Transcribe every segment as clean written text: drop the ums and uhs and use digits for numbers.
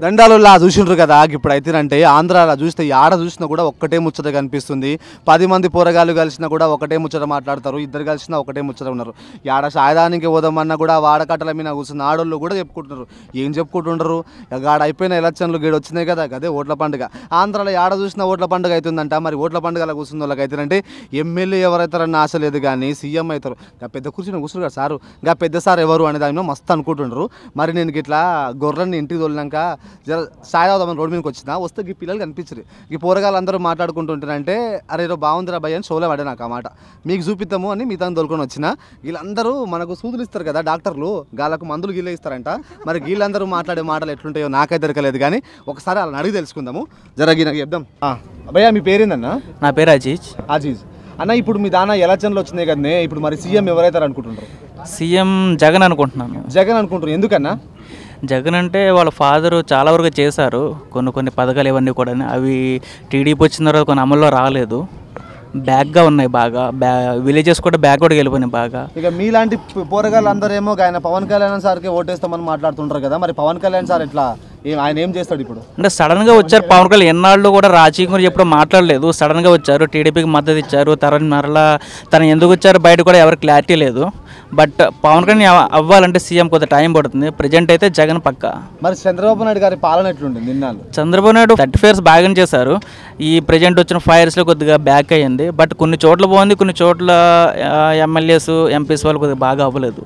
దండాలులా చూసిండ్రు కదా ఇప్పుడు అయితేనంటే ఆంధ్రాలో చూస్తే ఆడ చూసినా కూడా ఒక్కటే ముచ్చట కనిపిస్తుంది. 10 మంది పోరగాళ్ళు కలిసినా కూడా ఒకటే ముచ్చట మాట్లాడతారు, ఇద్దరు కలిసినా ఒకటే ముచ్చట ఉన్నారు. ఆడ సాయదానికి పోదామన్నా కూడా వాడకట్టల మీద కూర్చున్న ఆడోళ్ళు కూడా చెప్పుకుంటున్నారు. ఏం చెప్పుకుంటుండ్రు? ఆడ అయిపోయిన ఎలక్షన్లు గేడు వచ్చినాయి కదా, అదే ఓట్ల పండుగ. ఆంధ్రాలో ఆడ చూసినా ఓట్ల పండుగ అవుతుందంట. మరి ఓట్ల పండుగలో కూర్చున్న వాళ్ళకి అయితేనంటే ఎమ్మెల్యే ఎవరైతారని ఆశ లేదు కానీ సీఎం అవుతారు. ఇంకా పెద్ద కూర్చుని కదా సారు, ఇంకా పెద్ద సార్ ఎవరు అనే దాని మీద మస్తు అనుకుంటుండ్రు. మరి నేను ఇట్లా గొర్రెని ఇంటికి తోలినాక జర సాయదామని రోడ్డు మీదకి వచ్చినా వస్తే ఈ పిల్లలు కనిపించరు. ఈ పోరగాళ్ళు అందరూ మాట్లాడుకుంటుంటారంటే అరే ఏదో బాగుందిరా భయ్య అని షోలో పడే నాకు ఆ మాట మీకు చూపిద్దాము అని మిగతా తోలుకొని వచ్చిన. వీళ్ళందరూ మనకు సూదులు ఇస్తారు కదా డాక్టర్లు, గాళ్ళకు మందులు గీళ్ళే ఇస్తారంట. మరి వీళ్ళందరూ మాట్లాడే మాటలు ఎట్లుంటాయో నాకైతే దొరకలేదు కానీ ఒకసారి వాళ్ళని అడిగి తెలుసుకుందాము. జరగి నాకు చెప్దాం. భయ్య మీ పేరేందన్నా? నా పేరు అజీజ్. అజీజ్ అన్న, ఇప్పుడు మీ దానా ఎలక్షన్లు వచ్చినాయి కదనే, ఇప్పుడు మరి సీఎం ఎవరైతారు అనుకుంటున్నారు? సీఎం జగన్ అనుకుంటున్నాను. జగన్ అనుకుంటున్నారు, ఎందుకన్నా? జగన్ అంటే వాళ్ళ ఫాదరు చాలా వరకు చేశారు, కొన్ని పథకాలు ఇవన్నీ కూడా. అవి టీడీపీ వచ్చిన తర్వాత కొన్ని అమల్లో రాలేదు, బ్యాక్గా ఉన్నాయి బాగా. విలేజెస్ కూడా బ్యాక్వర్డ్కి వెళ్ళిపోయినాయి బాగా. ఇక మీలాంటి పోరగాళ్ళు అందరూ ఏమో ఆయన పవన్ కళ్యాణ్ సార్కి ఓటేస్తామని మాట్లాడుతుంటారు కదా, మరి పవన్ కళ్యాణ్ సార్ ఎట్లా, ఆయన ఏం చేస్తాడు ఇప్పుడు? అంటే సడన్గా వచ్చారు పవన్ కళ్యాణ్. ఎన్నాళ్ళు కూడా రాజకీయం గురించి ఎప్పుడూ మాట్లాడలేదు, సడన్గా వచ్చారు, టీడీపీకి మద్దతు ఇచ్చారు. మరలా తను ఎందుకు వచ్చారు బయట కూడా ఎవరికి క్లారిటీ లేదు. బట్ పవన్ కళ్యాణ్ అవ్వాలంటే సీఎం కొంత టైం పడుతుంది. ప్రజెంట్ అయితే జగన్ పక్క. మరి చంద్రబాబు నాయుడు గారి పాలన ఎట్లుంటుంది? నిన్నాళ్ళు చంద్రబాబు నాయుడు 30 years బాగానే చేశారు. ఈ ప్రజెంట్ వచ్చిన 5 yearsలో కొద్దిగా బ్యాక్ అయ్యింది. బట్ కొన్ని చోట్ల బాగుంది, కొన్ని చోట్ల ఎమ్మెల్యేస్ ఎంపీస్ వాళ్ళు కొద్దిగా బాగా అవ్వలేదు,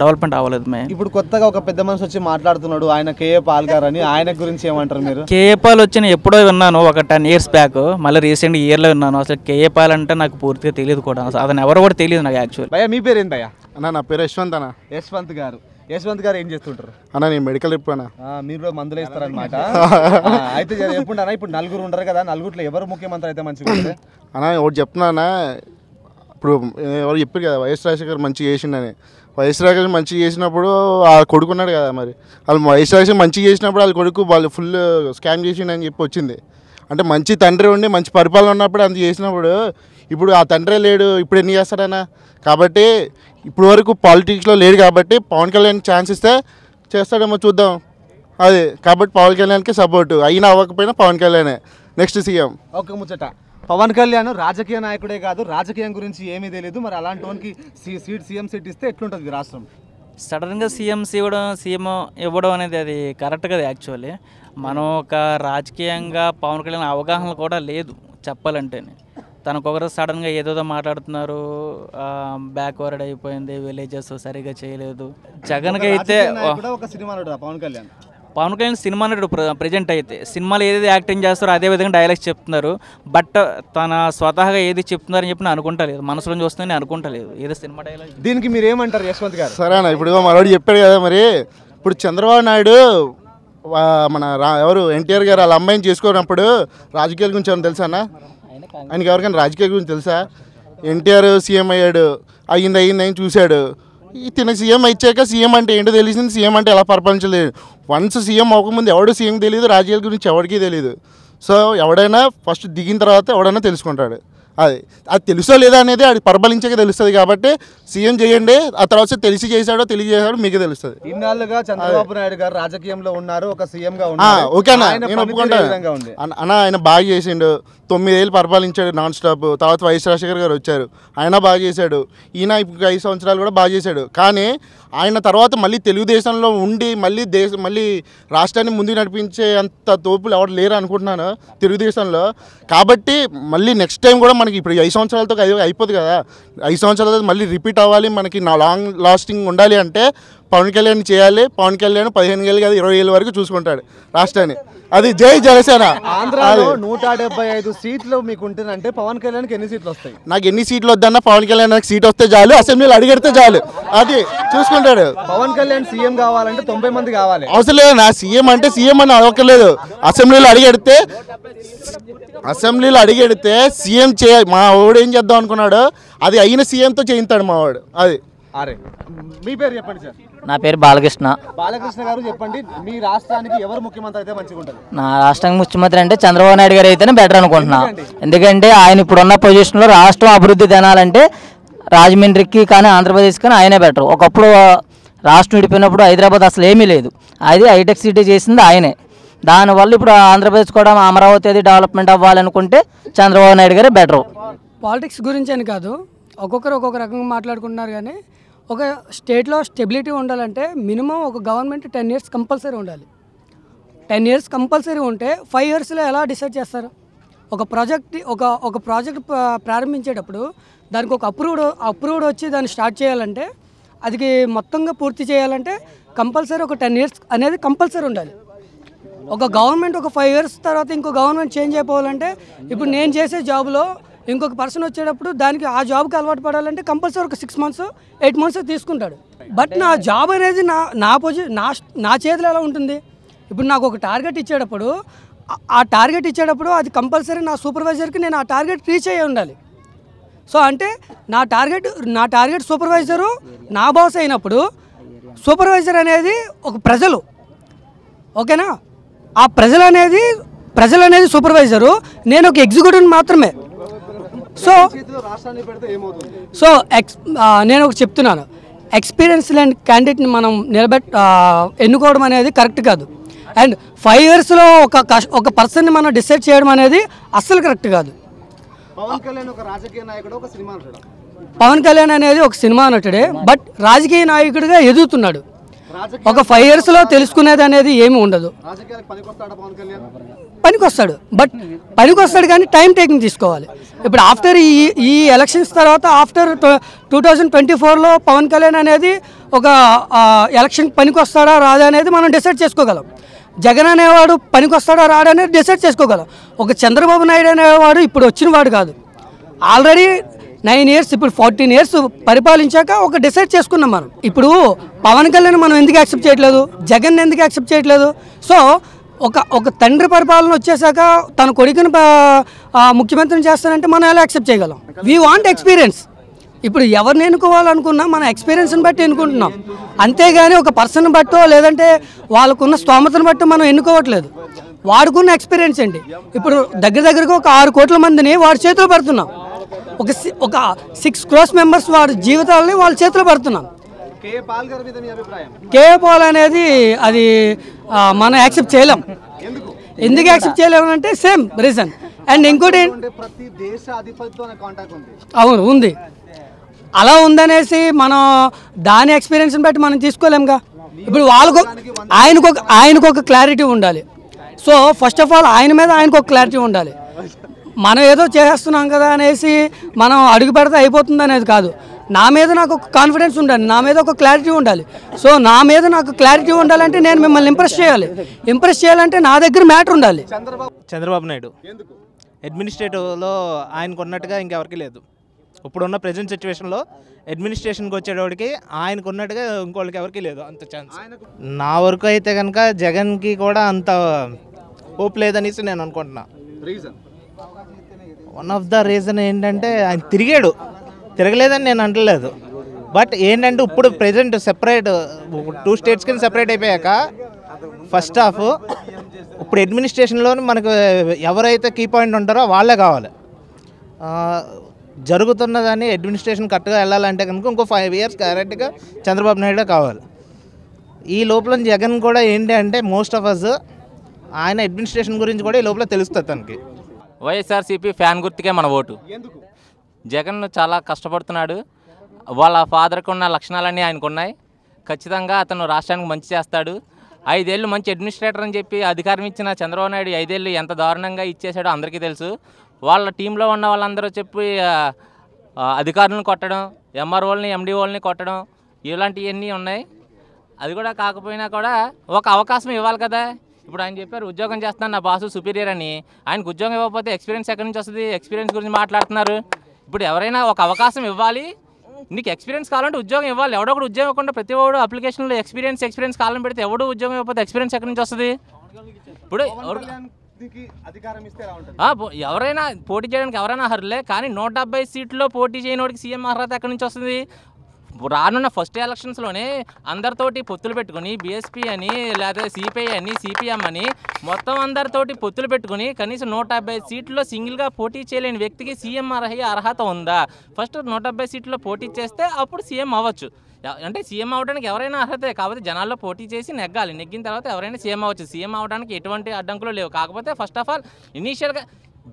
డెవలప్మెంట్ అవ్వలేదు. ఇప్పుడు కొత్తగా ఒక పెద్ద మనిషి వచ్చి మాట్లాడుతున్నాడు, ఆయన కేఏ పాల్ గారు అని. ఆయన గురించి ఏమంటారు మీరు? కేఏ పాల్ వచ్చి నేను ఎప్పుడో విన్నాను, ఒక 10 years బ్యాక్. మళ్ళీ రీసెంట్ ఇయర్లో విన్నాను. అసలు కేఏ పాల్ అంటే నాకు పూర్తిగా తెలియదు కూడా, అతను ఎవరో కూడా తెలియదు నాకు యాక్చువల్. భయ్యా మీ పేరు ఏంటి భయ్యా? అన్న నా పేరు యశ్వంత్ అన్న. యశ్వంత్ గారు. యశ్వంత్ గారు ఏం చేస్తుంటారు అన్న? నేను మెడికల్ రిప్ అన్న. మీరు మందులు ఇస్తారనమాట. అయితే ఎప్పుడు అన్న, ఇప్పుడు నలుగురు ఉండరు కదా, నలుగురిలో ఎవరు ముఖ్యమంత్రి అయితే మంచిగా ఉంటుంది అన్న? ఒకటి చెప్తున్నా, ఇప్పుడు ఎవరు చెప్పారు కదా వైఎస్ రాజశేఖర్ మంచిగా చేసిండని. వైఎస్ రాజశేఖర్ మంచిగా చేసినప్పుడు ఆ కొడుకున్నాడు కదా, మరి వాళ్ళు వైఎస్ రాజశేఖర్ మంచిగా చేసినప్పుడు వాళ్ళ కొడుకు వాళ్ళు ఫుల్ స్కామ్ చేసిండని చెప్పి వచ్చింది. అంటే మంచి తండ్రి ఉండి మంచి పరిపాలన ఉన్నప్పుడు అంత చేసినప్పుడు ఇప్పుడు ఆ తండ్రే లేడు, ఇప్పుడు ఎన్ని చేస్తాడన్నా? కాబట్టి ఇప్పుడు వరకు పాలిటిక్స్లో లేడు కాబట్టి పవన్ కళ్యాణ్ ఛాన్స్ ఇస్తే చేస్తాడేమో చూద్దాం. అదే కాబట్టి పవన్ కళ్యాణ్కి సపోర్టు, అయినా అవ్వకపోయినా పవన్ కళ్యాణే నెక్స్ట్ సీఎం. ఒక ముచ్చట, పవన్ కళ్యాణ్ రాజకీయ నాయకుడే కాదు, రాజకీయం గురించి ఏమీ తెలియదు. మరి అలాంటి వానికి సీఎం సీట్ ఇస్తే ఎట్లుంటుంది రాష్ట్రం? సడన్గా సీఎం ఇవ్వడం అనేది అది కరెక్ట్ కదా యాక్చువల్లీ. మనం ఒక రాజకీయంగా పవన్ కళ్యాణ్ అవగాహన కూడా లేదు చెప్పాలంటే. తనకొకరు సడన్గా ఏదో మాట్లాడుతున్నారు, బ్యాక్వర్డ్ అయిపోయింది, విలేజెస్ సరిగా చేయలేదు. జగన్కి అయితే పవన్ కళ్యాణ్ సినిమా నటుడు ప్రజెంట్ అయితే. సినిమాలు ఏదైతే యాక్టింగ్ చేస్తారో అదే విధంగా డైలాగ్స్ చెప్తున్నారు. బట్ తన స్వతహాగా ఏది చెప్తున్నారని చెప్పి నేను అనుకుంటలేదు, మనసులో వస్తుందని అనుకుంటలేదు ఏదో సినిమా డైలాగ్. దీనికి మీరు ఏమంటారు యశ్వంత్ గారు? సరేనా, ఇప్పుడు మరోడు చెప్పాడు కదా, మరి ఇప్పుడు చంద్రబాబు నాయుడు మన ఎవరు ఎన్టీఆర్ గారు వాళ్ళ అమ్మాయిని చేసుకున్నప్పుడు రాజకీయాల గురించి ఏమైనా తెలుసా అన్న? ఆయనకి ఎవరికైనా రాజకీయాల గురించి తెలుసా? ఎన్టీఆర్ సీఎం అయ్యాడు, అయ్యింది అని చూశాడు. తిన సీఎం ఇచ్చాక సీఎం అంటే ఏంటో తెలిసింది, సీఎం అంటే ఎలా పరిపాలించలేదు. వన్స్ సీఎం అవ్వకముందు ఎవడు సీఎం తెలియదు, రాజకీయాల గురించి ఎవరికీ తెలియదు. సో ఎవడైనా ఫస్ట్ దిగిన తర్వాత ఎవడైనా తెలుసుకుంటాడు. అది తెలుసో లేదా అనేది అది పరిపాలించాక తెలుస్తుంది. కాబట్టి సీఎం చేయండి, ఆ తర్వాత తెలియజేశాడో మీకు తెలుస్తుంది. ఇన్నాళ్ళుగా చంద్రబాబు నాయుడు గారు రాజకీయంలో ఉన్నారు, ఒక సీఎంగా ఉన్నారు. ఓకే అన్న, నేను ఒప్పుకుంటాను అన్న. ఆయన బాగా చేసిండు, 9 ఏళ్ళు పరిపాలించాడు నాన్ స్టాప్. తర్వాత వైఎస్ రాజశేఖర్ గారు వచ్చారు, ఆయన బాగా చేశాడు. ఈయన ఇప్పుడు 5 సంవత్సరాలు కూడా బాగా చేశాడు. కానీ ఆయన తర్వాత మళ్ళీ తెలుగుదేశంలో ఉండి మళ్ళీ రాష్ట్రాన్ని ముందుకు నడిపించే అంత తోపులు ఎవరు లేరు అనుకుంటున్నాను తెలుగుదేశంలో. కాబట్టి మళ్ళీ నెక్స్ట్ టైం కూడా మనకి ఇప్పుడు 5 సంవత్సరాలతో అయిపోదు కదా, 5 సంవత్సరాలతో మళ్ళీ రిపీట్ అవ్వాలి, మనకి లాంగ్ లాస్టింగ్ ఉండాలి అంటే పవన్ కళ్యాణ్ చేయాలి. పవన్ కళ్యాణ్ 15 ఏళ్ళు కాదు 20 ఏళ్ళ వరకు చూసుకుంటాడు రాష్ట్రాన్ని. అది జై జనసేన. ఆంధ్రాలో 175 సీట్లు మీకు ఉంటుందంటే పవన్ కళ్యాణ్కి ఎన్ని సీట్లు వస్తాయి? నాకు ఎన్ని సీట్లు వద్దన్నా పవన్ కళ్యాణ్ నాకు సీట్ వస్తే చాలు, అసెంబ్లీలో అడిగెడితే చాలు, అది చూసుకుంటాడు. పవన్ కళ్యాణ్ సీఎం కావాలంటే 90 మంది కావాలి, అవసరం లేదు. నా సీఎం అంటే సీఎం అని అవ్వకలేదు. అసెంబ్లీలో అడిగెడితే సీఎం మా వాడు ఏం చేద్దాం అనుకున్నాడు అది అయిన సీఎంతో చేయిస్తాడు మా వాడు. అది అరే మీ పేరు చెప్పండి సార్. నా పేరు బాలకృష్ణ. బాలకృష్ణ గారు చెప్పండి, మీ రాష్ట్రానికి ఎవరు ముఖ్యమంత్రి అయితే మంచిగా ఉంటుంది? నా రాష్ట్రానికి ముఖ్యమంత్రి అంటే చంద్రబాబు నాయుడు గారు అయితేనే బెటర్ అనుకుంటున్నా. ఎందుకంటే ఆయన ఇప్పుడున్న పొజిషన్లో రాష్ట్రం అభివృద్ధి తినాలంటే రాజమండ్రికి కానీ ఆంధ్రప్రదేశ్ కానీ ఆయనే బెటర్. ఒకప్పుడు రాష్ట్రం విడిపోయినప్పుడు హైదరాబాద్ అసలు ఏమీ లేదు, అది హైటెక్ సిటీ చేసింది ఆయనే. దానివల్ల ఇప్పుడు ఆంధ్రప్రదేశ్ కూడా అమరావతి అది డెవలప్మెంట్ అవ్వాలనుకుంటే చంద్రబాబు నాయుడు గారే బెటరు. పాలిటిక్స్ గురించి అని కాదు, ఒక్కొక్కరు ఒక్కొక్క రకంగా మాట్లాడుకుంటున్నారు. కానీ ఒక స్టేట్లో స్టెబిలిటీ ఉండాలంటే మినిమం ఒక గవర్నమెంట్ 10 years కంపల్సరీ ఉండాలి. 10 years కంపల్సరీ ఉంటే 5 yearsలో ఎలా డిసైడ్ చేస్తారు? ఒక ప్రాజెక్ట్ ప్రారంభించేటప్పుడు దానికి ఒక అప్రూవ్డ్ వచ్చి దాన్ని స్టార్ట్ చేయాలంటే, అది మొత్తంగా పూర్తి చేయాలంటే కంపల్సరీ ఒక 10 years అనేది కంపల్సరీ ఉండాలి. ఒక గవర్నమెంట్ ఒక 5 years తర్వాత ఇంకో గవర్నమెంట్ చేంజ్ అయిపోవాలంటే, ఇప్పుడు నేను చేసే జాబ్లో ఇంకొక పర్సన్ వచ్చేటప్పుడు దానికి ఆ జాబ్కి అలవాటు పడాలంటే కంపల్సరీ ఒక 6 months 8 months తీసుకుంటాడు. బట్ నా జాబ్ అనేది నా చేతిలో ఎలా ఉంటుంది? ఇప్పుడు నాకు ఒక టార్గెట్ ఇచ్చేటప్పుడు అది కంపల్సరీ నా సూపర్వైజర్కి నేను ఆ టార్గెట్ రీచ్ అయ్యి ఉండాలి. సో అంటే నా టార్గెట్ సూపర్వైజరు నా బాస్ అయినప్పుడు సూపర్వైజర్ అనేది ఒక ప్రజలు, ఓకేనా? ఆ ప్రజలు అనేది సూపర్వైజరు, నేను ఒక ఎగ్జిక్యూటివ్ మాత్రమే. సో నేను ఒకటి చెప్తున్నాను, ఎక్స్పీరియన్స్ లేని క్యాండిడేట్ని మనం ఎన్నుకోవడం అనేది కరెక్ట్ కాదు. అండ్ 5 yearsలో ఒక పర్సన్ని మనం డిసైడ్ చేయడం అనేది అస్సలు కరెక్ట్ కాదు. పవన్ కళ్యాణ్ ఒక రాజకీయ నాయకుడు, ఒక సినిమా నటుడు. పవన్ కళ్యాణ్ అనేది ఒక సినిమా నటుడే, బట్ రాజకీయ నాయకుడిగా ఎదుగుతున్నాడు. ఒక 5 yearsలో తెలుసుకునేది అనేది ఏమి ఉండదు. పనికొస్తాడు కానీ టైం టేకింగ్ తీసుకోవాలి. ఇప్పుడు ఆఫ్టర్ ఈ ఎలక్షన్స్ తర్వాత ఆఫ్టర్ 2024లో పవన్ కళ్యాణ్ అనేది ఒక ఎలక్షన్ పనికొస్తాడా రాదా అనేది మనం డిసైడ్ చేసుకోగలం. జగన్ అనేవాడు పనికొస్తాడా రాడా అనేది డిసైడ్ చేసుకోగలం. ఒక చంద్రబాబు నాయుడు అనేవాడు ఇప్పుడు వచ్చిన వాడు కాదు, ఆల్రెడీ 9 years ఇప్పుడు 14 years పరిపాలించాక ఒక డిసైడ్ చేసుకున్నాం మనం. ఇప్పుడు పవన్ కళ్యాణ్ మనం ఎందుకు యాక్సెప్ట్ చేయట్లేదు, జగన్ ఎందుకు యాక్సెప్ట్ చేయట్లేదు? సో ఒక తండ్రి పరిపాలన వచ్చేసాక తన కొడుకుని ముఖ్యమంత్రిని చేస్తానంటే మనం ఎలా యాక్సెప్ట్ చేయగలం? We want experience. ఇప్పుడు ఎవరిని ఎన్నుకోవాలనుకున్నా మన ఎక్స్పీరియన్స్ని బట్టి ఎన్నుకుంటున్నాం, అంతేగాని ఒక పర్సన్ బట్టో లేదంటే వాళ్ళకున్న స్తోమతను బట్టి మనం ఎన్నుకోవట్లేదు. వాడుకున్న ఎక్స్పీరియన్స్ ఏంటి? ఇప్పుడు దగ్గరగా ఒక 6 కోట్ల మందిని వాడి చేతిలో పెడుతున్నాం. ఒక 6 crores members వాడి జీవితాలని వాళ్ళ చేతిలో పెడుతున్నాం. కేఏ పాల్ అనేది అది మనం యాక్సెప్ట్ చేయలేం. ఎందుకు యాక్సెప్ట్ చేయలేము అంటే సేమ్ రీజన్. అండ్ ఇంకోటి అవును ఉంది, అలా ఉందనేసి మనం దాని ఎక్స్పీరియన్స్ని బట్టి మనం తీసుకోలేముగా. ఇప్పుడు ఆయనకు ఒక క్లారిటీ ఉండాలి. సో ఫస్ట్ ఆఫ్ ఆల్ ఆయనకు ఒక క్లారిటీ ఉండాలి. మనం ఏదో చేస్తున్నాం కదా అనేసి మనం అడుగు పెడితే అయిపోతుంది అనేది కాదు. నా మీద నాకు ఒక కాన్ఫిడెన్స్ ఉండాలి, నా మీద ఒక క్లారిటీ ఉండాలి. సో నా మీద నాకు క్లారిటీ ఉండాలంటే నేను మిమ్మల్ని ఇంప్రెస్ చేయాలంటే నా దగ్గర మ్యాటర్ ఉండాలి. చంద్రబాబు నాయుడు అడ్మినిస్ట్రేటివ్లో ఆయనకు ఉన్నట్టుగా ఇంకెవరికి లేదు. ఇప్పుడున్న ప్రజెంట్ సిచ్యువేషన్లో అడ్మినిస్ట్రేషన్కి వచ్చేటోడికి ఆయనకు ఉన్నట్టుగా ఇంకోళ్ళకి ఎవరికి లేదు అంత ఛాన్స్. నా వరకు అయితే కనుక జగన్కి కూడా అంత హోప్ లేదనేసి నేను అనుకుంటున్నా. వన్ ఆఫ్ ద రీజన్ ఏంటంటే ఆయన తిరగలేదని నేను అంటలేదు. బట్ ఏంటంటే ఇప్పుడు ప్రజెంట్ సెపరేట్ 2 states కింద సెపరేట్ అయిపోయాక ఫస్ట్ హాఫ్ ఇప్పుడు అడ్మినిస్ట్రేషన్లో మనకు ఎవరైతే కీ పాయింట్ ఉంటారో వాళ్ళే కావాలి. జరుగుతున్నదాన్ని అడ్మినిస్ట్రేషన్ కరెక్ట్గా వెళ్ళాలంటే కనుక ఇంకో 5 years కరెక్ట్గా చంద్రబాబు నాయుడు కావాలి. ఈ లోపల జగన్ కూడా ఏంటి అంటే మోస్ట్ ఆఫ్ అస్ ఆయన అడ్మినిస్ట్రేషన్ గురించి కూడా ఈ లోపల తెలుస్తుంది తనకి. వైఎస్ఆర్సీపీ ఫ్యాన్ గుర్తుకే మన ఓటు. జగన్ చాలా కష్టపడుతున్నాడు, వాళ్ళ ఫాదర్కి ఉన్న లక్షణాలన్నీ ఆయనకు ఉన్నాయి. ఖచ్చితంగా అతను రాష్ట్రానికి మంచి చేస్తాడు. 5 ఏళ్ళు మంచి అడ్మినిస్ట్రేటర్ అని చెప్పి అధికారం ఇచ్చిన చంద్రబాబు నాయుడు 5 ఏళ్ళు ఎంత దారుణంగా ఇచ్చేసాడో అందరికీ తెలుసు. వాళ్ళ టీంలో ఉన్న వాళ్ళందరూ చెప్పి అధికారులను కొట్టడం, ఎంఆర్ఓల్ని ఎండిఓల్ని కొట్టడం ఇలాంటివన్నీ ఉన్నాయి. అది కూడా కాకపోయినా కూడా ఒక అవకాశం ఇవ్వాలి కదా. ఇప్పుడు ఆయన చెప్పారు ఉద్యోగం చేస్తున్నాను నా బాసు సుపీరియర్ అని. ఆయనకు ఉద్యోగం ఇవ్వకపోతే ఎక్స్పీరియన్స్ ఎక్కడి నుంచి వస్తుంది? ఎక్స్పీరియన్స్ గురించి మాట్లాడుతున్నారు. ఇప్పుడు ఎవరైనా ఒక అవకాశం ఇవ్వాలి, నీకు ఎక్స్పీరియన్స్ కావాలంటే ఉద్యోగం ఇవ్వాలి. ఎవడో ఒకటి ఉద్యోగం ఇవ్వకుండా ప్రతి ఒక్కడు అప్లికేషన్లో ఎక్స్పీరియన్స్ కాలం పెడితే ఎవడు ఉద్యోగం ఇవ్వకపోతే ఎక్స్పీరియన్స్ ఎక్కడి నుంచి వస్తుంది? ఇప్పుడు ఎవరైనా పోటీ చేయడానికి ఎవరైనా అర్హులే, కానీ 170 సీట్లలో పోటీ చేయనోడికి సీఎం అర్హత ఎక్కడి నుంచి వస్తుంది? రానున్న ఫస్ట్ ఎలక్షన్స్లోనే అందరితోటి పొత్తులు పెట్టుకుని బీఎస్పీ అని లేదా సిపిఐ అని సిపిఎం అని మొత్తం అందరితోటి పొత్తులు పెట్టుకుని కనీసం 170 సీట్లలో సింగిల్గా పోటీ చేయలేని వ్యక్తికి సీఎం అర్హత ఉందా? ఫస్ట్ 170 సీట్లలో పోటీ చేస్తే అప్పుడు సీఎం అవ్వచ్చు. అంటే సీఎం అవడానికి ఎవరైనా అర్హతే, కాకపోతే జనాల్లో పోటీ చేసి నెగ్గాలి. నెగ్గిన తర్వాత ఎవరైనా సీఎం అవ్వచ్చు. సీఎం అవడానికి ఎటువంటి అడ్డంకులు లేవు. కాకపోతే ఫస్ట్ ఆఫ్ ఆల్ ఇనీషియల్గా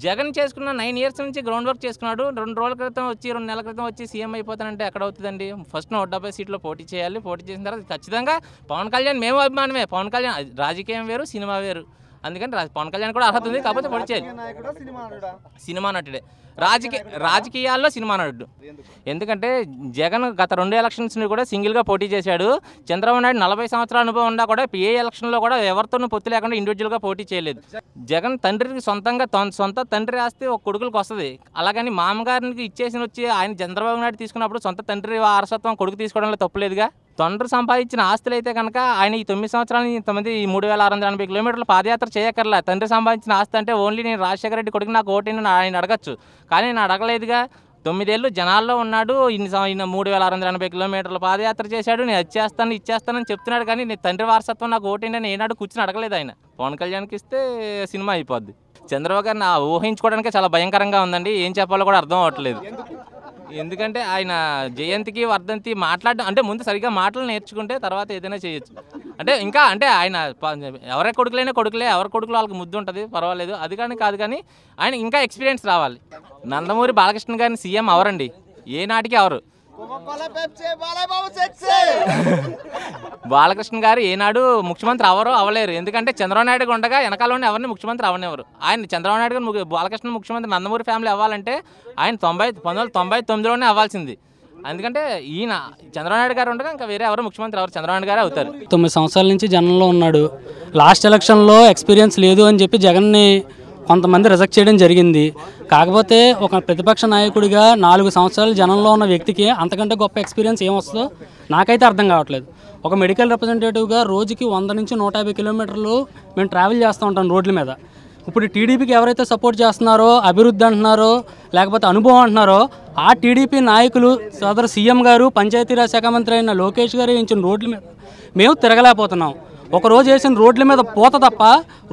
జగన్ చేసుకున్న 9 ఇయర్స్ నుంచి గ్రౌండ్ వర్క్ చేసుకున్నాడు. 2 రోజుల క్రితం వచ్చి 2 నెలల క్రితం వచ్చి సీఎం అయిపోతానంటే ఎక్కడ అవుతుందండి? ఫస్ట్ 170 సీట్లో పోటీ చేయాలి. పోటీ చేసిన తర్వాత ఖచ్చితంగా పవన్ కళ్యాణ్ మేము అభిమానమే. పవన్ కళ్యాణ్ రాజకీయం వేరు, సినిమా వేరు. అందుకని పవన్ కళ్యాణ్ కూడా అర్హత ఉంది, కాకపోతే పోటీ చేయాలి. సినిమా నటుడే, రాజకీయాల్లో సినిమా నటుడు. ఎందుకంటే జగన్ గత 2 ఎలక్షన్స్ని కూడా సింగిల్గా పోటీ చేశాడు. చంద్రబాబు నాయుడు 40 సంవత్సరాల అనుభవం ఉన్నా కూడా ఏ ఎలక్షన్లో కూడా ఎవరితోనూ పొత్తు లేకుండా ఇండివిజువల్గా పోటీ చేయలేదు. జగన్ తండ్రికి సొంతంగా సొంత తండ్రి ఆస్తి ఒక కొడుకులకు వస్తుంది. అలాగని మామగారికి ఇచ్చేసి వచ్చి ఆయన చంద్రబాబు నాయుడు తీసుకున్నప్పుడు సొంత తండ్రి వారసత్వం కొడుకు తీసుకోవడంలో తప్పులేదుగా. తండ్రి సంపాదించిన ఆస్తులు అయితే కనుక ఆయన ఈ 9 సంవత్సరాలు 3680 కిలోమీటర్ల పాదయాత్ర చేయక్కర్లా. తండ్రి సంపాదించిన ఆస్తి అంటే ఓన్లీ నేను రాజశేఖర రెడ్డి కొడుకు నాకు ఓటేని ఆయన అడగచ్చు, కానీ నేను అడగలేదుగా. 9 ఏళ్ళు జనాల్లో ఉన్నాడు. ఈయన 3680 కిలోమీటర్ల పాదయాత్ర చేశాడు. నేను అది ఇచ్చేస్తానని చెప్తున్నాడు, కానీ నేను తండ్రి వారసత్వం నాకు ఓటేని అని ఏనాడు కూర్చుని అడగలేదు ఆయన. పవన్ కళ్యాణ్కి ఇస్తే సినిమా అయిపోద్ది. చంద్రబాబు గారిని ఊహించుకోవడానికే చాలా భయంకరంగా ఉందండి. ఏం చెప్పాలో కూడా అర్థం అవ్వట్లేదు. ఎందుకంటే ఆయన జయంతికి వర్ధంతి మాట్లాడడం అంటే ముందు సరిగ్గా మాటలు నేర్చుకుంటే తర్వాత ఏదైనా చేయొచ్చు. అంటే ఆయన ఎవరి కొడుకులైనా కొడుకులే, ఎవరి కొడుకులు వాళ్ళకి ముద్దు ఉంటుంది, పర్వాలేదు. అది కాదు కానీ ఆయన ఇంకా ఎక్స్పీరియన్స్ రావాలి. నందమూరి బాలకృష్ణ గారిని సీఎం అవరండి, ఏ నాటికి అవరు. బాలకృష్ణ గారు ఏనాడు ముఖ్యమంత్రి అవ్వలేరు. ఎందుకంటే చంద్రబాబు నాయుడు ఉండగా వెనకాలనే ఎవరిని ముఖ్యమంత్రి అవ్వనివ్వరు. ఆయన చంద్రబాబు నాయుడు గారు బాలకృష్ణ ముఖ్యమంత్రి నందమూరి ఫ్యామిలీ అవ్వాలంటే ఆయన 1999లోనే అవ్వాల్సింది. ఎందుకంటే ఈయన చంద్రబాబు నాయుడు గారు ఉండగా ఇంకా వేరే ఎవరు ముఖ్యమంత్రి ఎవరు, చంద్రబాబు నాయుడు గారే అవుతారు. 9 సంవత్సరాల నుంచి జనంలో ఉన్నాడు. లాస్ట్ ఎలక్షన్లో ఎక్స్పీరియన్స్ లేదు అని చెప్పి జగన్ని కొంతమంది రిజెక్ట్ చేయడం జరిగింది. కాకపోతే ఒక ప్రతిపక్ష నాయకుడిగా 4 సంవత్సరాలు జనంలో ఉన్న వ్యక్తికి అంతకంటే గొప్ప ఎక్స్పీరియన్స్ ఏమొస్తుందో నాకైతే అర్థం కావట్లేదు. ఒక మెడికల్ రిప్రజెంటేటివ్గా రోజుకి 100 నుంచి 150 కిలోమీటర్లు మేము ట్రావెల్ చేస్తూ ఉంటాం రోడ్ల మీద. ఇప్పుడు టీడీపీకి ఎవరైతే సపోర్ట్ చేస్తున్నారో, అభివృద్ధి అంటున్నారో, లేకపోతే అనుభవం అంటున్నారో, ఆ టీడీపీ నాయకులు సోదరు సీఎం గారు, పంచాయతీరాజ్ శాఖ మంత్రి అయిన లోకేష్ గారు వేయించిన రోడ్ల మీద మేము తిరగలేకపోతున్నాం. ఒకరోజు వేసిన రోడ్ల మీద పోత తప్ప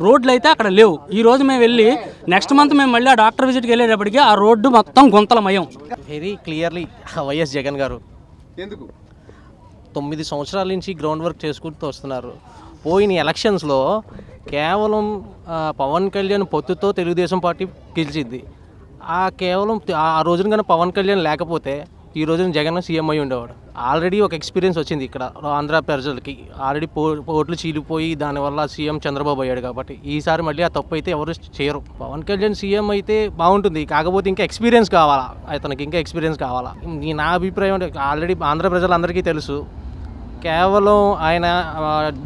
రోడ్లు అయితే అక్కడ లేవు. ఈరోజు మేము వెళ్ళి నెక్స్ట్ మంత్ మేము మళ్ళీ ఆ డాక్టర్ విజిట్కి వెళ్ళేటప్పటికి ఆ రోడ్డు మొత్తం గుంతలమయం. వెరీ క్లియర్లీ వైఎస్ జగన్ గారు ఎందుకు 9 సంవత్సరాల నుంచి గ్రౌండ్ వర్క్ చేసుకుంటూ వస్తున్నారు. పోయిన ఎలక్షన్స్లో కేవలం పవన్ కళ్యాణ్ పొత్తుతో తెలుగుదేశం పార్టీ గెలిచింది. కేవలం ఆ రోజున కానీ పవన్ కళ్యాణ్ లేకపోతే ఈ రోజున జగన్ సీఎం అయి ఉండేవాడు. ఆల్రెడీ ఒక ఎక్స్పీరియన్స్ వచ్చింది ఇక్కడ ఆంధ్ర ప్రజలకి. ఆల్రెడీ ఓట్లు చీలిపోయి దానివల్ల సీఎం చంద్రబాబు అయ్యాడు కాబట్టి ఈసారి మళ్ళీ ఆ తప్పు అయితే ఎవరు చేయరు. పవన్ కళ్యాణ్ సీఎం అయితే బాగుంటుంది, కాకపోతే ఇంకా ఎక్స్పీరియన్స్ కావాలా, అతనికి ఇంకా ఎక్స్పీరియన్స్ కావాలా. నా అభిప్రాయం ఆల్రెడీ ఆంధ్ర ప్రజలందరికీ తెలుసు, కేవలం ఆయన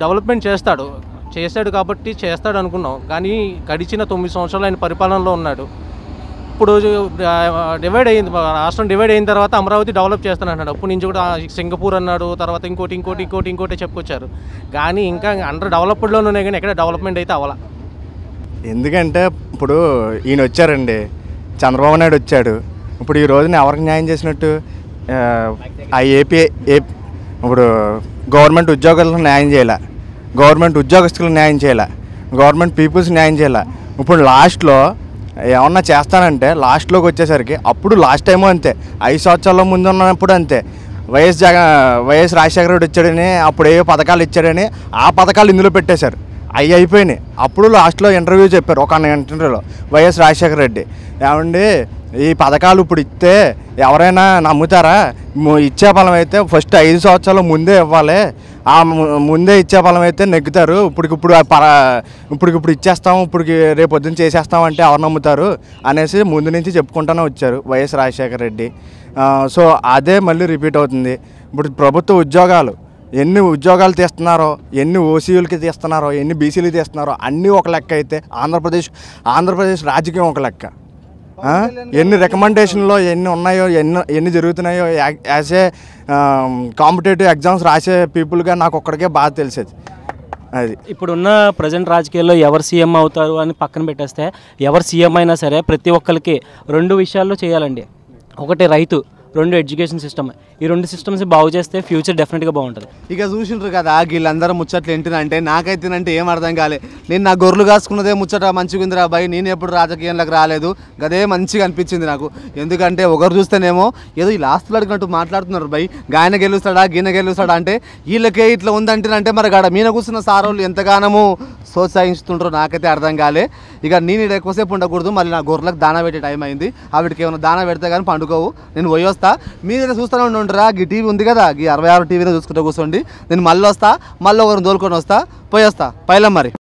డెవలప్మెంట్ చేస్తాడు కాబట్టి చేస్తాడు అనుకున్నాం. కానీ గడిచిన 9 సంవత్సరాలు ఆయన పరిపాలనలో ఉన్నాడు. ఇప్పుడు డివైడ్ అయింది, రాష్ట్రం డివైడ్ అయిన తర్వాత అమరావతి డెవలప్ చేస్తానంటాడు. అప్పటి నుంచి కూడా సింగపూర్ అన్నాడు, తర్వాత ఇంకోటి చెప్పుకొచ్చారు. కానీ ఇంకా అండర్ డెవలప్డ్లోనే ఉన్నాయి, కానీ ఎక్కడ డెవలప్మెంట్ అయితే అవ్వాల. ఎందుకంటే ఇప్పుడు ఈయన వచ్చారండి, చంద్రబాబు నాయుడు వచ్చాడు. ఇప్పుడు ఈ రోజున ఎవరికి న్యాయం చేసినట్టు? ఆ ఏపీ ఇప్పుడు గవర్నమెంట్ ఉద్యోగులకు న్యాయం చేయాల, గవర్నమెంట్ ఉద్యోగస్తులకు న్యాయం చేయాల, గవర్నమెంట్ పీపుల్స్ న్యాయం చేయాల. ఇప్పుడు లాస్ట్లో ఏమన్నా చేస్తానంటే లాస్ట్లోకి వచ్చేసరికి అప్పుడు లాస్ట్ టైము అంతే, 5 సంవత్సరాల ముందు ఉన్నప్పుడు అంతే, వైఎస్ రాజశేఖర రెడ్డి వచ్చాడని అప్పుడు ఏ పథకాలు ఇచ్చాడని ఆ పథకాలు ఇందులో పెట్టేశారు. అవి అయిపోయినాయి. అప్పుడు లాస్ట్లో ఇంటర్వ్యూ చెప్పారు, ఒక ఇంటర్వ్యూలో వైఎస్ రాజశేఖర రెడ్డి, ఏమండి ఈ పథకాలు ఇప్పుడు ఇస్తే ఎవరైనా నమ్ముతారా? ఇచ్చే ఫలం అయితే ఫస్ట్ 5 సంవత్సరాల ముందే ఇవ్వాలి, ఆ ముందే ఇచ్చే ఫలం అయితే నెగ్గుతారు. ఇప్పుడు ఇచ్చేస్తాం, రేపు పొద్దున్న చేసేస్తాం అంటే ఎవరు నమ్ముతారు అనేసి ముందు నుంచి చెప్పుకుంటూనే వచ్చారు వైఎస్ రాజశేఖర రెడ్డి. సో అదే మళ్ళీ రిపీట్ అవుతుంది. ఇప్పుడు ప్రభుత్వ ఉద్యోగాలు ఎన్ని ఉద్యోగాలు తీస్తున్నారో, ఎన్ని ఓసీలకి తీస్తున్నారో, ఎన్ని బీసీలకి తీస్తున్నారో అన్నీ ఒక లెక్క అయితే ఆంధ్రప్రదేశ్ రాజకీయం ఒక లెక్క. ఎన్ని రికమెండేషన్లో ఎన్ని ఉన్నాయో, ఎన్ని జరుగుతున్నాయో యాజ్ ఏ కాంపిటేటివ్ ఎగ్జామ్స్ రాసే పీపుల్గా నాకు ఒక్కడికే బాగా తెలిసేది. అది ఇప్పుడున్న ప్రజెంట్ రాజకీయాల్లో ఎవరు సీఎం అవుతారు అని పక్కన పెట్టేస్తే, ఎవరు సీఎం అయినా సరే ప్రతి ఒక్కరికి 2 విషయాల్లో చేయాలండి. ఒకటి రైతు, రెండు ఎడ్యుకేషన్ సిస్టమ్. ఈ రెండు సిస్టమ్స్ బాగు చేస్తే ఫ్యూచర్ డెఫినెట్గా బాగుంటుంది. ఇక చూసిండ్రు కదా వీళ్ళందరూ ముచ్చట్లు ఏంటినంటే నాకైతేనంటే ఏం అర్థం కాలే. నేను నా గొర్రెలు కాసుకున్నదే ముచ్చట మంచిగా ఉందిరా అబ్బాయి, నేను ఎప్పుడు రాజకీయంలోకి రాలేదు, గదే మంచిగా అనిపించింది నాకు. ఎందుకంటే ఒకరు చూస్తేనేమో ఏదో ఈ ఆస్తులు అడిగినట్టు మాట్లాడుతున్నారు బై, గాయన గెలుస్తాడా గీన గెలుస్తాడా అంటే వీళ్ళకే ఇట్లా ఉందంటేనంటే మరి గాడ మీన కూర్చున్న సారోళ్ళు ఎంతగానో ప్రోత్సహిస్తుంటారో నాకైతే అర్థం కాలే. ఇక నేను ఇక్కడ ఎక్కువసేపు ఉండకూడదు, మళ్ళీ నా గొర్రెలకు దానా పెట్టే టైం అయింది. ఆవిడకి ఏమైనా దానా పెడితే కానీ పండుకోవు, నేను పోయి వస్తా. మీరైతే చూస్తూనే ఉండరా, ఈ టీవీ ఉంది కదా, ఈ 66 టీవీనే చూసుకుంటూ కూర్చోండి. నేను మళ్ళీ వస్తా, మళ్ళీ ఒకరిని తోలుకొని వస్తా, పోయి వస్తా పైలం మరి.